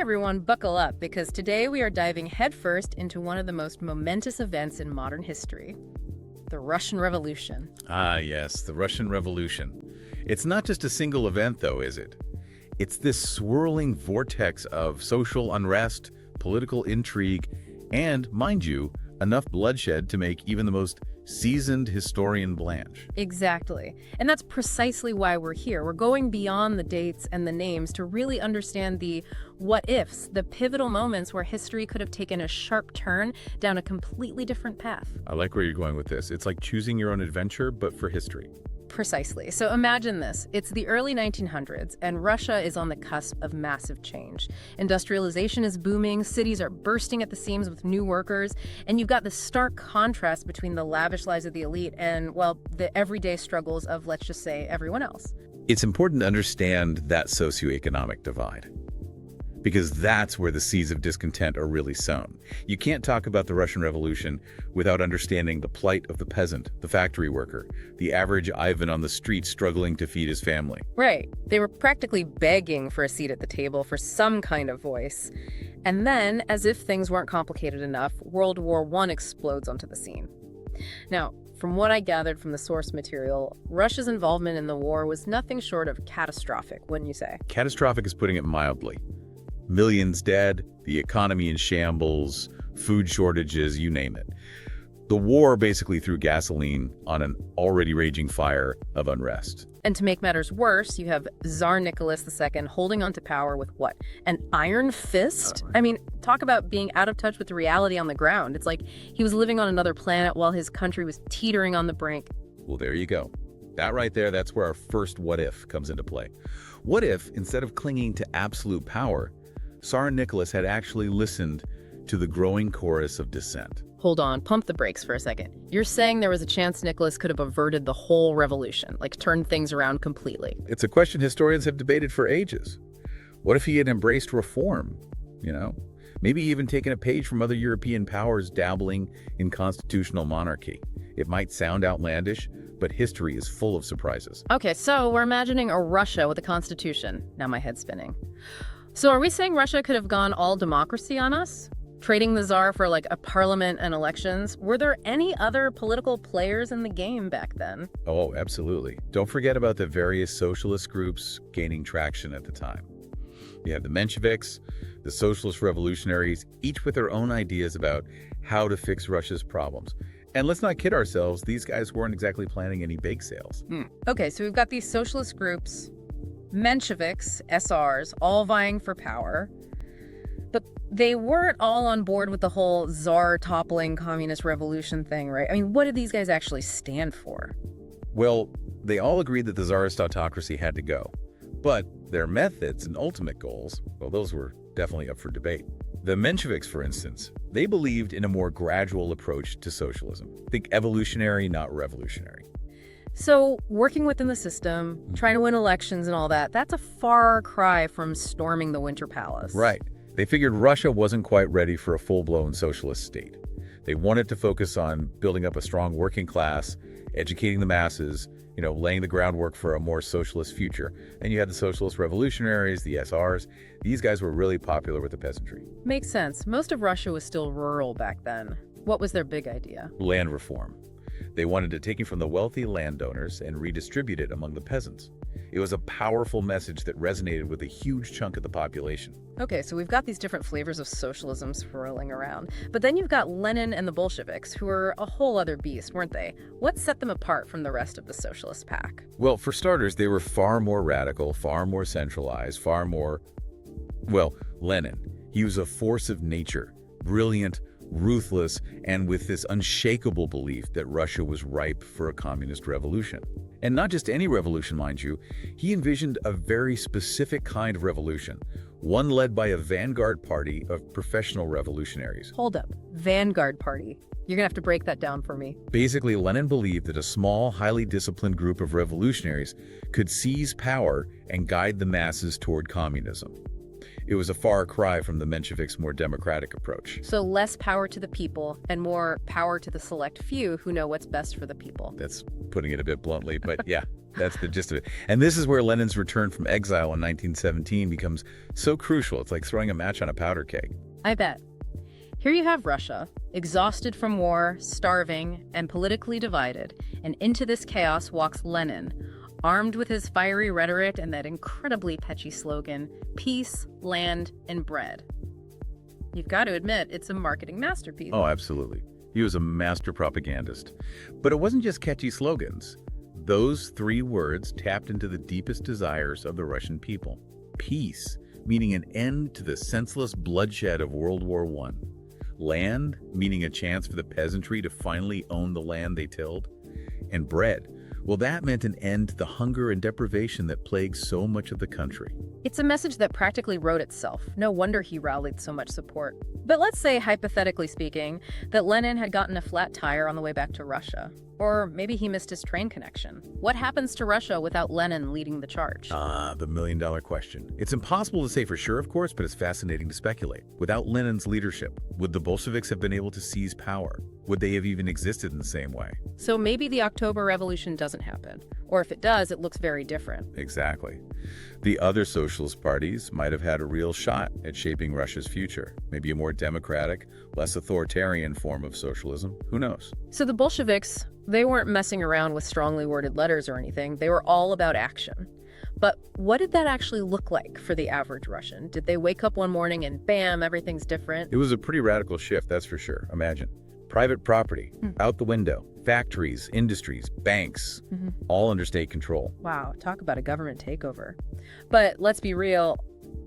everyone, buckle up because today we are diving headfirst into one of the most momentous events in modern history, the Russian Revolution. Ah, yes, the Russian Revolution. It's not just a single event, though, is it? It's this swirling vortex of social unrest, political intrigue, and, mind you, enough bloodshed to make even the most seasoned historian blanch. Exactly. And that's precisely why we're here. We're going beyond the dates and the names to really understand the what-ifs, the pivotal moments where history could have taken a sharp turn down a completely different path. I like where you're going with this. It's like choosing your own adventure, but for history. Precisely. So imagine this. It's the early 1900s, and Russia is on the cusp of massive change. Industrialization is booming, cities are bursting at the seams with new workers, and you've got this stark contrast between the lavish lives of the elite and, well, the everyday struggles of, let's just say, everyone else. It's important to understand that socioeconomic divide, because that's where the seeds of discontent are really sown. You can't talk about the Russian Revolution without understanding the plight of the peasant, the factory worker, the average Ivan on the street struggling to feed his family. Right. They were practically begging for a seat at the table, for some kind of voice. And then, as if things weren't complicated enough, World War I explodes onto the scene. Now, from what I gathered from the source material, Russia's involvement in the war was nothing short of catastrophic, wouldn't you say? Catastrophic is putting it mildly. Millions dead, the economy in shambles, food shortages, you name it. The war basically threw gasoline on an already raging fire of unrest. And to make matters worse, you have Tsar Nicholas II holding onto power with what? An iron fist? I mean, talk about being out of touch with the reality on the ground. It's like he was living on another planet while his country was teetering on the brink. Well, there you go. That right there, that's where our first what if comes into play. What if, instead of clinging to absolute power, Tsar Nicholas had actually listened to the growing chorus of dissent? Hold on, pump the brakes for a second. You're saying there was a chance Nicholas could have averted the whole revolution, like turned things around completely? It's a question historians have debated for ages. What if he had embraced reform, Maybe even taken a page from other European powers dabbling in constitutional monarchy. It might sound outlandish, but history is full of surprises. Okay, so we're imagining a Russia with a constitution. Now my head's spinning. So are we saying Russia could have gone all democracy on us? Trading the Tsar for like a parliament and elections? Were there any other political players in the game back then? Oh, absolutely. Don't forget about the various socialist groups gaining traction at the time. You have the Mensheviks, the socialist revolutionaries, each with their own ideas about how to fix Russia's problems. And let's not kid ourselves, these guys weren't exactly planning any bake sales. Okay, so we've got these socialist groups, Mensheviks, SRs, all vying for power. But they weren't all on board with the whole Tsar toppling communist revolution thing, right? I mean, what did these guys actually stand for? Well, they all agreed that the Tsarist autocracy had to go. But their methods and ultimate goals, well, those were definitely up for debate. The Mensheviks, for instance, they believed in a more gradual approach to socialism. Think evolutionary, not revolutionary. So working within the system, trying to win elections and all that, that's a far cry from storming the Winter Palace. Right. They figured Russia wasn't quite ready for a full-blown socialist state. They wanted to focus on building up a strong working class, educating the masses, laying the groundwork for a more socialist future. And you had the socialist revolutionaries, the SRs. These guys were really popular with the peasantry. Makes sense. Most of Russia was still rural back then. What was their big idea? Land reform. They wanted to take it from the wealthy landowners and redistribute it among the peasants. It was a powerful message that resonated with a huge chunk of the population. Okay, so we've got these different flavors of socialism swirling around. But then you've got Lenin and the Bolsheviks, who were a whole other beast, weren't they? What set them apart from the rest of the socialist pack? Well, for starters, they were far more radical, far more centralized, Lenin, he was a force of nature, brilliant, ruthless, and with this unshakable belief that Russia was ripe for a communist revolution. And not just any revolution, mind you. He envisioned a very specific kind of revolution, one led by a vanguard party of professional revolutionaries. Hold up. Vanguard party. You're gonna have to break that down for me. Basically, Lenin believed that a small, highly disciplined group of revolutionaries could seize power and guide the masses toward communism. It was a far cry from the Mensheviks' more democratic approach. So less power to the people and more power to the select few who know what's best for the people. That's putting it a bit bluntly, but yeah. That's the gist of it. And this is where Lenin's return from exile in 1917 becomes so crucial. It's like throwing a match on a powder keg. I bet. Here you have Russia, exhausted from war, starving, and politically divided, and into this chaos walks Lenin, armed with his fiery rhetoric and that incredibly catchy slogan, peace, land, and bread. You've got to admit, it's a marketing masterpiece. Oh, absolutely. He was a master propagandist. But it wasn't just catchy slogans. Those three words tapped into the deepest desires of the Russian people. Peace, meaning an end to the senseless bloodshed of World War I. Land, meaning a chance for the peasantry to finally own the land they tilled. And bread, well, that meant an end to the hunger and deprivation that plagued so much of the country. It's a message that practically wrote itself. No wonder he rallied so much support. But let's say, hypothetically speaking, that Lenin had gotten a flat tire on the way back to Russia. Or maybe he missed his train connection. What happens to Russia without Lenin leading the charge? The million-dollar question. It's impossible to say for sure, of course, but it's fascinating to speculate. Without Lenin's leadership, would the Bolsheviks have been able to seize power? Would they have even existed in the same way? So maybe the October Revolution doesn't happen. Or if it does, it looks very different. Exactly. The other socialist parties might have had a real shot at shaping Russia's future. Maybe a more democratic, less authoritarian form of socialism. Who knows? So the Bolsheviks, they weren't messing around with strongly worded letters or anything. They were all about action. But what did that actually look like for the average Russian? Did they wake up one morning and bam, everything's different? It was a pretty radical shift, that's for sure. Imagine. Private property, out the window. Factories, industries, banks, all under state control. Wow, talk about a government takeover. But let's be real,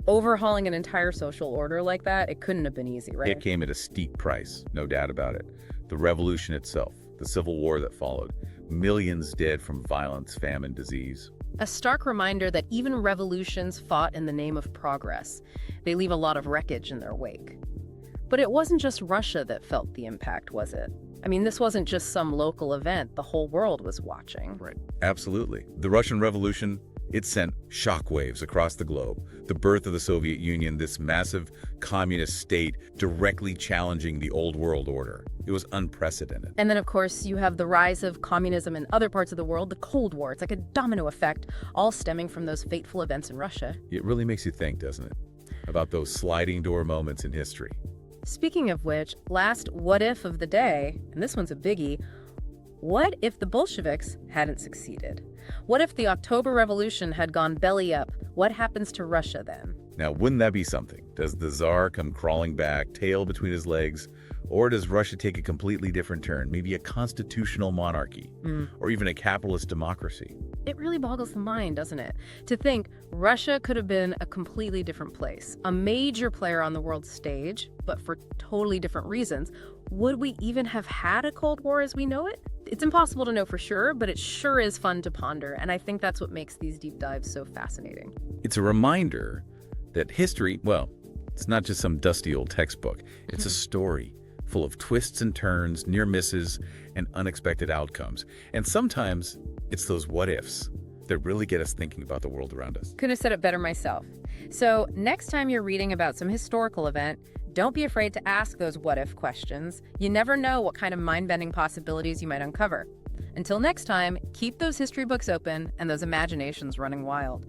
overhauling an entire social order like that, it couldn't have been easy, right? It came at a steep price, no doubt about it. The revolution itself, the civil war that followed, millions dead from violence, famine, disease. A stark reminder that even revolutions fought in the name of progress. They leave a lot of wreckage in their wake. But it wasn't just Russia that felt the impact, was it? I mean, this wasn't just some local event. The whole world was watching. Right. Absolutely. The Russian Revolution, it sent shockwaves across the globe. The birth of the Soviet Union, this massive communist state directly challenging the old world order. It was unprecedented. And then, of course, you have the rise of communism in other parts of the world, the Cold War. It's like a domino effect, all stemming from those fateful events in Russia. It really makes you think, doesn't it? About those sliding door moments in history. Speaking of which, last what if of the day, and this one's a biggie, what if the Bolsheviks hadn't succeeded? What if the October Revolution had gone belly up? What happens to Russia then? Now, wouldn't that be something? Does the Tsar come crawling back, tail between his legs? Or does Russia take a completely different turn? Maybe a constitutional monarchy, or even a capitalist democracy? It really boggles the mind, doesn't it? To think Russia could have been a completely different place, a major player on the world stage, but for totally different reasons. Would we even have had a Cold War as we know it? It's impossible to know for sure, but it sure is fun to ponder, and I think that's what makes these deep dives so fascinating. It's a reminder that history, well, it's not just some dusty old textbook. It's a story full of twists and turns, near misses, and unexpected outcomes. And sometimes it's those what-ifs that really get us thinking about the world around us. Couldn't have said it better myself. So next time you're reading about some historical event, don't be afraid to ask those what-if questions. You never know what kind of mind-bending possibilities you might uncover. Until next time, keep those history books open and those imaginations running wild.